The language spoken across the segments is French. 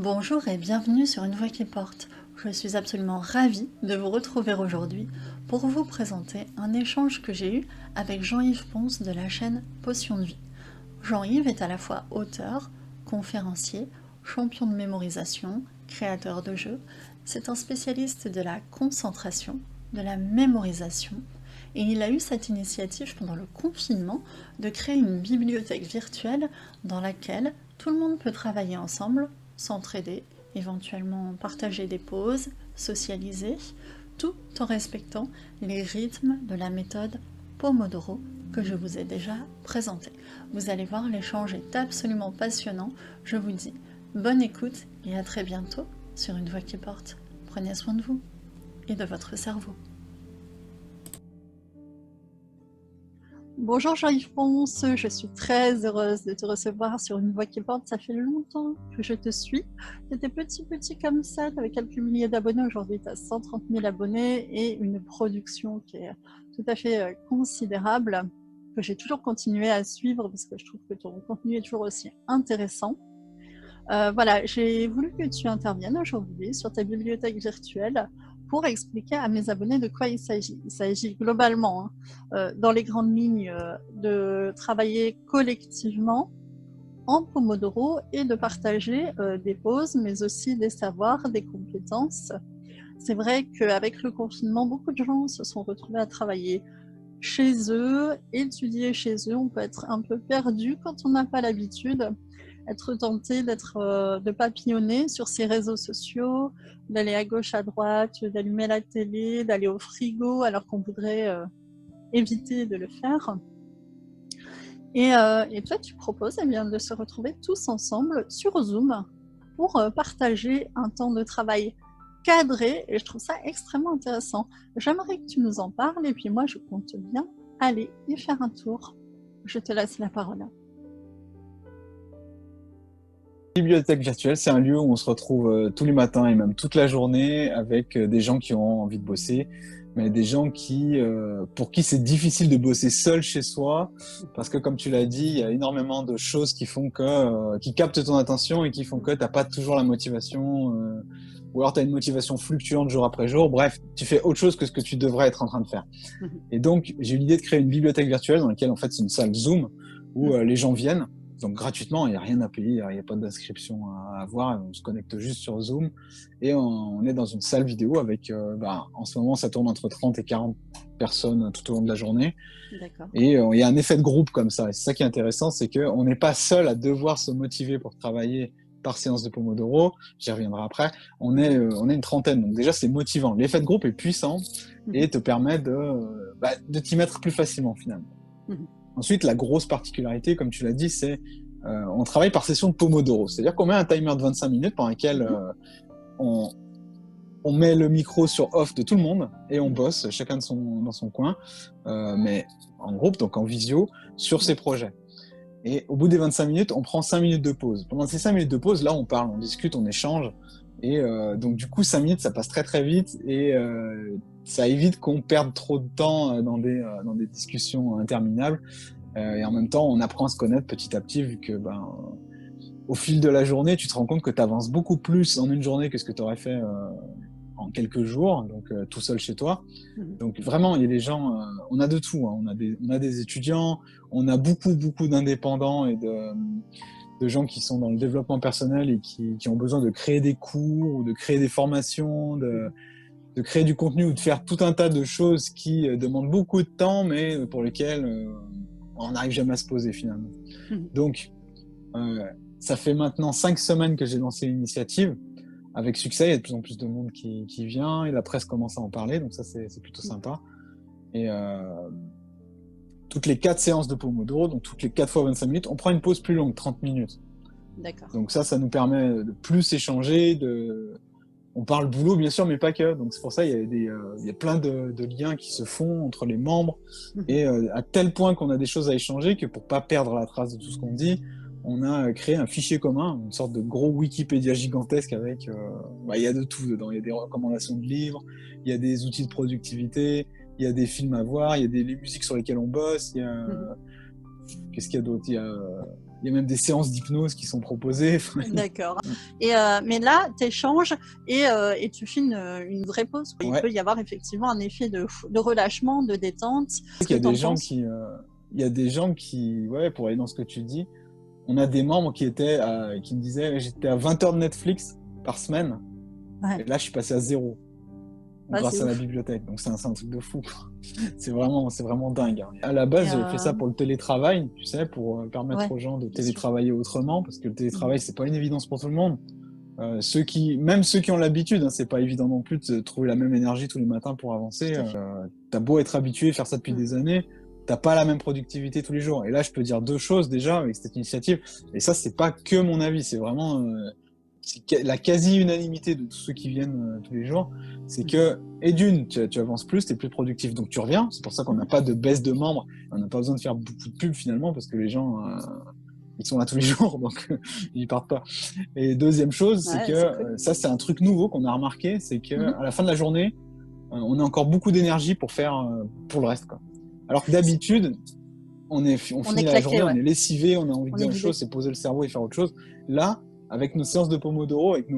Bonjour et bienvenue sur Une Voix qui porte. Je suis absolument ravie de vous retrouver aujourd'hui pour vous présenter un échange que j'ai eu avec Jean-Yves Ponce de la chaîne Potion de Vie. Jean-Yves est à la fois auteur, conférencier, champion de mémorisation, créateur de jeux. C'est un spécialiste de la concentration, de la mémorisation, et il a eu cette initiative pendant le confinement de créer une bibliothèque virtuelle dans laquelle tout le monde peut travailler ensemble, s'entraider, éventuellement partager des pauses, socialiser, tout en respectant les rythmes de la méthode Pomodoro que je vous ai déjà présentée. Vous allez voir, l'échange est absolument passionnant. Je vous dis bonne écoute et à très bientôt sur Une Voix qui porte. Prenez soin de vous et de votre cerveau. Bonjour Jean-Yves Ponce, je suis très heureuse de te recevoir sur Une Voix qui porte. Ça fait longtemps que je te suis. Tu étais petit comme ça, tu avais quelques milliers d'abonnés. Aujourd'hui, tu as 130 000 abonnés et une production qui est tout à fait considérable, que j'ai toujours continué à suivre parce que je trouve que ton contenu est toujours aussi intéressant. Voilà, j'ai voulu que tu interviennes aujourd'hui sur ta bibliothèque virtuelle pour expliquer à mes abonnés de quoi il s'agit. Il s'agit globalement, dans les grandes lignes, de travailler collectivement en Pomodoro et de partager des pauses, mais aussi des savoirs, des compétences. C'est vrai qu'avec le confinement, beaucoup de gens se sont retrouvés à travailler chez eux, étudier chez eux. On peut être un peu perdu quand on n'a pas l'habitude, être tenté de papillonner sur ces réseaux sociaux, d'aller à gauche, à droite, d'allumer la télé, d'aller au frigo alors qu'on voudrait éviter de le faire. Et toi, tu proposes bien, de se retrouver tous ensemble sur Zoom pour partager un temps de travail cadré, et je trouve ça extrêmement intéressant. J'aimerais que tu nous en parles, et puis moi, je compte bien aller y faire un tour. Je te laisse la parole. Bibliothèque virtuelle, c'est un lieu où on se retrouve tous les matins et même toute la journée avec des gens qui ont envie de bosser, mais des gens pour qui c'est difficile de bosser seul chez soi, parce que comme tu l'as dit, il y a énormément de choses qui captent ton attention et qui font que t'as pas toujours la motivation, ou alors t'as une motivation fluctuante jour après jour. Bref, tu fais autre chose que ce que tu devrais être en train de faire. Et donc, j'ai eu l'idée de créer une bibliothèque virtuelle dans laquelle, en fait, c'est une salle Zoom où les gens viennent. Donc, gratuitement, il n'y a rien à payer, il n'y a pas d'inscription à avoir. On se connecte juste sur Zoom et on est dans une salle vidéo avec, en ce moment, ça tourne entre 30 et 40 personnes tout au long de la journée. D'accord. Et il y a un effet de groupe comme ça. Et c'est ça qui est intéressant, c'est qu'on n'est pas seul à devoir se motiver pour travailler par séance de Pomodoro. J'y reviendrai après. On est une trentaine. Donc déjà, c'est motivant. L'effet de groupe est puissant et te permet de t'y mettre plus facilement finalement. Ensuite, la grosse particularité, comme tu l'as dit, c'est on travaille par session de Pomodoro. C'est-à-dire qu'on met un timer de 25 minutes pendant lequel on met le micro sur off de tout le monde et on bosse chacun dans son coin, mais en groupe, donc en visio, sur ses projets. Et au bout des 25 minutes, on prend 5 minutes de pause. Pendant ces 5 minutes de pause, là, on parle, on discute, on échange. Et donc, du coup, 5 minutes, ça passe très, très vite. Et ça évite qu'on perde trop de temps dans des discussions interminables. Et en même temps, on apprend à se connaître petit à petit, vu que au fil de la journée, tu te rends compte que tu avances beaucoup plus en une journée que ce que tu aurais fait en quelques jours, donc tout seul chez toi. Donc vraiment, il y a des gens, on a de tout, hein. On a des étudiants, on a beaucoup d'indépendants et de gens qui sont dans le développement personnel et qui ont besoin de créer des cours ou de créer des formations, de créer du contenu ou de faire tout un tas de choses qui demandent beaucoup de temps, mais pour lesquelles on n'arrive jamais à se poser finalement. Donc, ça fait maintenant 5 semaines que j'ai lancé l'initiative. Avec succès, il y a de plus en plus de monde qui vient et la presse commence à en parler, donc ça c'est plutôt sympa. Et toutes les 4 séances de Pomodoro, donc toutes les 4 fois 25 minutes, on prend une pause plus longue, 30 minutes. D'accord. Donc ça nous permet de plus échanger, on parle boulot bien sûr, mais pas que. Donc c'est pour ça il y a plein de liens qui se font entre les membres et à tel point qu'on a des choses à échanger que pour pas perdre la trace de tout ce qu'on dit, on a créé un fichier commun, une sorte de gros Wikipédia gigantesque avec, il y a de tout dedans. Il y a des recommandations de livres, il y a des outils de productivité, il y a des films à voir, il y a les musiques sur lesquelles on bosse, qu'est-ce qu'il y a d'autre? Il y a même des séances d'hypnose qui sont proposées. D'accord. Mais là, tu échanges et tu fais une vraie pause. Il Ouais. peut y avoir effectivement un effet de relâchement, de détente. Il y a des gens qui, il y a des gens qui, ouais, pour aller dans ce que tu dis, on a des membres qui me disaient, j'étais à 20 heures de Netflix par semaine, Ouais. et là, je suis passé à 0 Ouais, grâce c'est à la ouf. bibliothèque. Donc, c'est un truc de fou. C'est vraiment dingue, hein. À la base, Et, j'avais fait ça pour le télétravail, tu sais, pour permettre ouais, aux gens de bien sûr. télétravailler autrement, parce que le télétravail, c'est pas une évidence pour tout le monde. Même ceux qui ont l'habitude, hein, c'est pas évident non plus de trouver la même énergie tous les matins pour avancer. Tout à fait. T'as beau être habitué, faire ça depuis des années, t'as pas la même productivité tous les jours. Et là, je peux dire deux choses déjà avec cette initiative. Et ça, c'est pas que mon avis, c'est vraiment la quasi-unanimité de tous ceux qui viennent tous les jours. C'est que, et d'une, tu avances plus, t'es plus productif, donc tu reviens. C'est pour ça qu'on n'a pas de baisse de membres. On n'a pas besoin de faire beaucoup de pubs finalement, parce que les gens, ils sont là tous les jours, donc ils partent pas. Et deuxième chose, c'est Ouais, que c'est cool. ça, c'est un truc nouveau qu'on a remarqué, c'est que à la fin de la journée, on a encore beaucoup d'énergie pour faire pour le reste, quoi. Alors que d'habitude, on On finit est la claqué, journée, on ouais. est lessivé, on a envie de On est dire une vidé. chose, c'est poser le cerveau et faire autre chose. Là, avec nos séances de Pomodoro, avec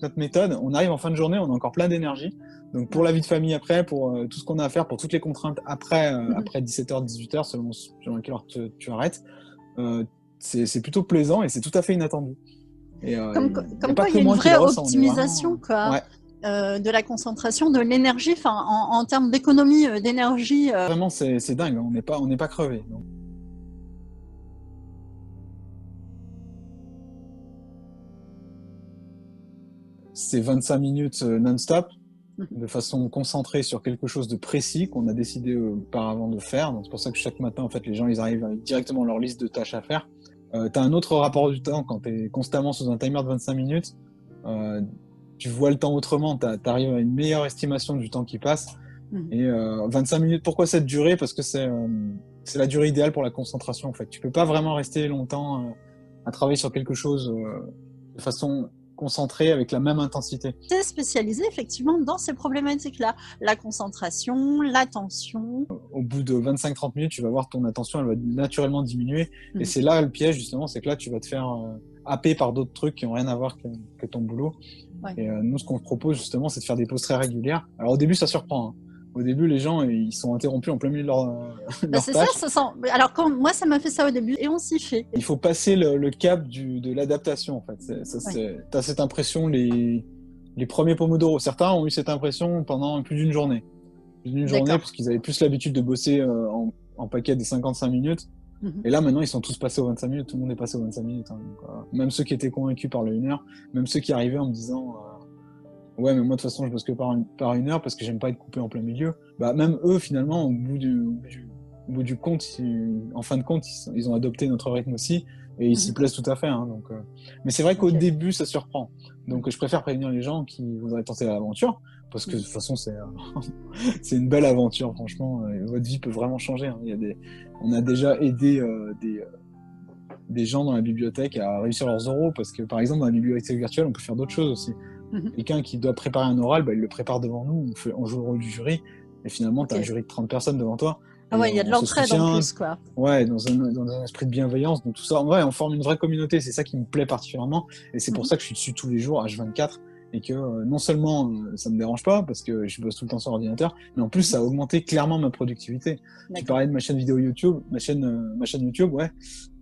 notre méthode, on arrive en fin de journée, on a encore plein d'énergie. Donc pour Ouais. la vie de famille après, pour tout ce qu'on a à faire, pour toutes les contraintes après 17h, 18h, selon à quelle heure tu arrêtes, euh, c'est plutôt plaisant et c'est tout à fait inattendu. Et Comme, il n'y a comme pas quoi, il que y a une moi qui vraie le ressens, on est optimisation, vraiment... quoi, Ouais, de la concentration, de l'énergie, enfin, en termes d'économie d'énergie. vraiment, c'est dingue, hein. On n'est pas crevé. Donc. C'est 25 minutes non-stop, de façon concentrée sur quelque chose de précis qu'on a décidé auparavant de faire. Donc c'est pour ça que chaque matin, en fait, les gens ils arrivent avec directement leur liste de tâches à faire. Tu as un autre rapport du temps quand tu es constamment sous un timer de 25 minutes. Euh, tu vois le temps autrement, tu arrives à une meilleure estimation du temps qui passe. Et 25 minutes, pourquoi cette durée? Parce que c'est la durée idéale pour la concentration, en fait. Tu peux pas vraiment rester longtemps à travailler sur quelque chose de façon concentrée avec la même intensité. C'est spécialisé effectivement dans ces problématiques-là. La concentration, l'attention. Au bout de 25-30 minutes, tu vas voir ton attention, elle va naturellement diminuer. Et c'est là le piège, justement, c'est que là, tu vas te faire happer par d'autres trucs qui n'ont rien à voir que ton boulot. Ouais. Et nous, ce qu'on propose, justement, c'est de faire des pauses très régulières. Alors, au début, ça surprend, hein. Au début, les gens, ils sont interrompus en plein milieu de leur C'est tâche. ça, ça sent. Alors, moi, ça m'a fait ça au début et on s'y fait. Il faut passer le cap de l'adaptation, en fait. T'as cette impression, les premiers Pomodoro. Certains ont eu cette impression pendant plus d'une journée. Plus d'une journée, parce qu'ils avaient plus l'habitude de bosser en paquet des 55 minutes. Et là, maintenant, ils sont tous passés aux 25 minutes. Tout le monde est passé aux 25 minutes, hein. Donc, même ceux qui étaient convaincus par le 1 heure, même ceux qui arrivaient en me disant ouais, mais moi, de toute façon, je bosse que par 1 heure parce que j'aime pas être coupé en plein milieu. Bah, même eux, finalement, au bout du compte, en fin de compte, ils ont adopté notre rythme aussi et ils s'y plaisent tout à fait, hein. Donc, mais c'est vrai qu'au début, ça surprend. Donc, je préfère prévenir les gens qui voudraient tenter l'aventure parce que de toute façon, c'est une belle aventure, franchement. Votre vie peut vraiment changer, hein. On a déjà aidé des gens dans la bibliothèque à réussir leurs oraux parce que, par exemple, dans la bibliothèque virtuelle, on peut faire d'autres choses aussi. Quelqu'un qui doit préparer un oral, bah, il le prépare devant nous, on joue le rôle du jury, et finalement, tu as un jury de 30 personnes devant toi. Ah ouais, il y a de l'entraide en plus, quoi. Ouais, dans un esprit de bienveillance, donc tout ça, ouais, on forme une vraie communauté, c'est ça qui me plaît particulièrement, et c'est pour ça que je suis dessus tous les jours, H24, et que non seulement ça me dérange pas, parce que je bosse tout le temps sur ordinateur, mais en plus ça a augmenté clairement ma productivité. Tu parlais de ma chaîne vidéo YouTube, ma chaîne YouTube, ouais.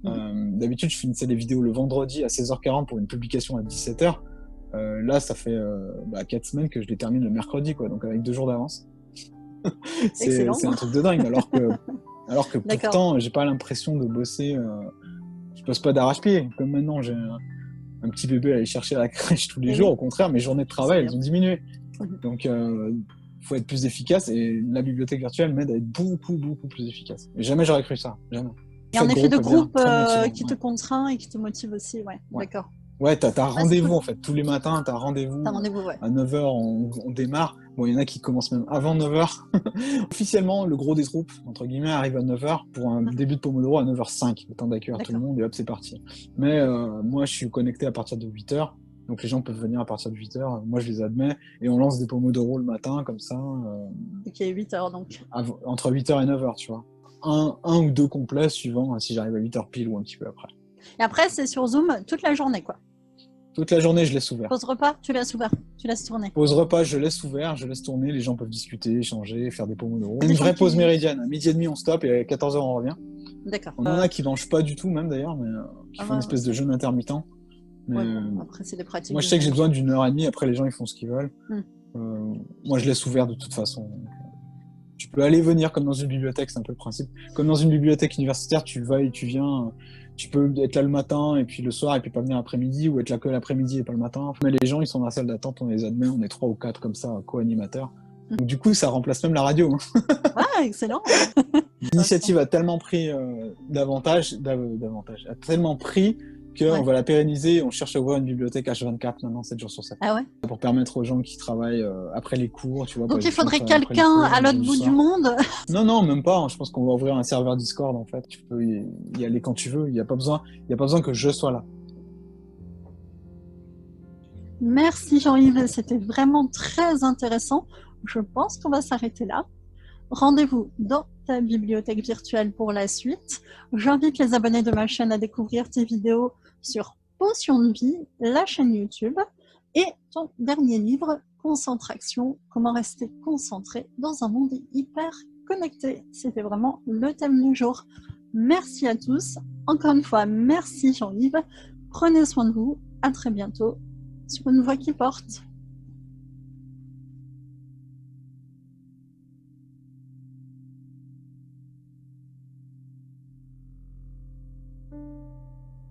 D'habitude, je finissais les vidéos le vendredi à 16h40 pour une publication à 17h. Là, ça fait 4 semaines que je les termine le mercredi, quoi, donc avec 2 jours d'avance. c'est un truc de dingue, alors que pourtant, j'ai pas l'impression de bosser. Je bosse pas d'arrache-pied. Comme maintenant, j'ai un petit bébé à aller chercher à la crèche tous les jours. Au contraire, mes journées de travail, elles ont diminué. Donc, faut être plus efficace. Et la bibliothèque virtuelle m'aide à être beaucoup, beaucoup plus efficace. Et jamais j'aurais cru ça. Jamais. Il y a un effet de groupe qui te contraint et qui te motive aussi. Ouais. D'accord. Ouais, t'as rendez-vous en fait. Tous les matins, t'as rendez-vous. Ouais. À 9h, on démarre. Bon, il y en a qui commencent même avant 9h. Officiellement, le gros des troupes, entre guillemets, arrive à 9h pour un début de Pomodoro à 9h05. Le temps d'accueillir tout le monde et hop, c'est parti. Mais moi, je suis connecté à partir de 8h. Donc les gens peuvent venir à partir de 8h. Moi, je les admets. Et on lance des Pomodoro le matin, comme ça. Ok, 8h donc. Entre 8h et 9h, tu vois. Un ou deux complets suivant si j'arrive à 8h pile ou un petit peu après. Et après, c'est sur Zoom toute la journée, quoi. Toute la journée, je laisse ouvert. Pause repas, tu laisses ouvert, tu laisses tourner. Pause repas, je laisse ouvert, je laisse tourner, les gens peuvent discuter, échanger, faire des pomodoro. Des Une gens vraie qui- pause méridienne. À midi et demi, on stoppe et à 14h, on revient. D'accord. On en a qui mangent pas du tout, même d'ailleurs, mais qui font une espèce de jeûne intermittent. Mais, Ouais, bon, après, c'est des pratiques. moi, je sais que j'ai besoin d'une heure et demie. Après, les gens, ils font ce qu'ils veulent. Hmm. Moi, je laisse ouvert de toute façon. Tu peux aller venir comme dans une bibliothèque, c'est un peu le principe. Comme dans une bibliothèque universitaire, tu vas et tu viens. Tu peux être là le matin et puis le soir et puis pas venir l'après-midi, ou être là que l'après-midi et pas le matin. Mais les gens, ils sont dans la salle d'attente, on les admet, on est 3 ou 4 comme ça, co-animateurs. Donc du coup, ça remplace même la radio. Ah, excellent. L'initiative a tellement pris davantage, a tellement pris qu'on va la pérenniser. On cherche à ouvrir une bibliothèque H24 maintenant, 7 jours sur 7. Ah ouais. Pour permettre aux gens qui travaillent après les cours, tu vois. Donc pas il faudrait juste après les quelqu'un cours, à l'autre bout du soir. monde. Non, même pas. Je pense qu'on va ouvrir un serveur Discord en fait. Tu peux y aller quand tu veux. Il n'y a pas besoin que je sois là. Merci Jean-Yves, c'était vraiment très intéressant. Je pense qu'on va s'arrêter là. Rendez-vous dans ta bibliothèque virtuelle pour la suite. J'invite les abonnés de ma chaîne à découvrir tes vidéos sur Potion de vie, la chaîne YouTube, et ton dernier livre, Concentration, comment rester concentré dans un monde hyper connecté. C'était vraiment le thème du jour. Merci à tous. Encore une fois, merci Jean-Yves. Prenez soin de vous. À très bientôt sur Une Voix qui porte.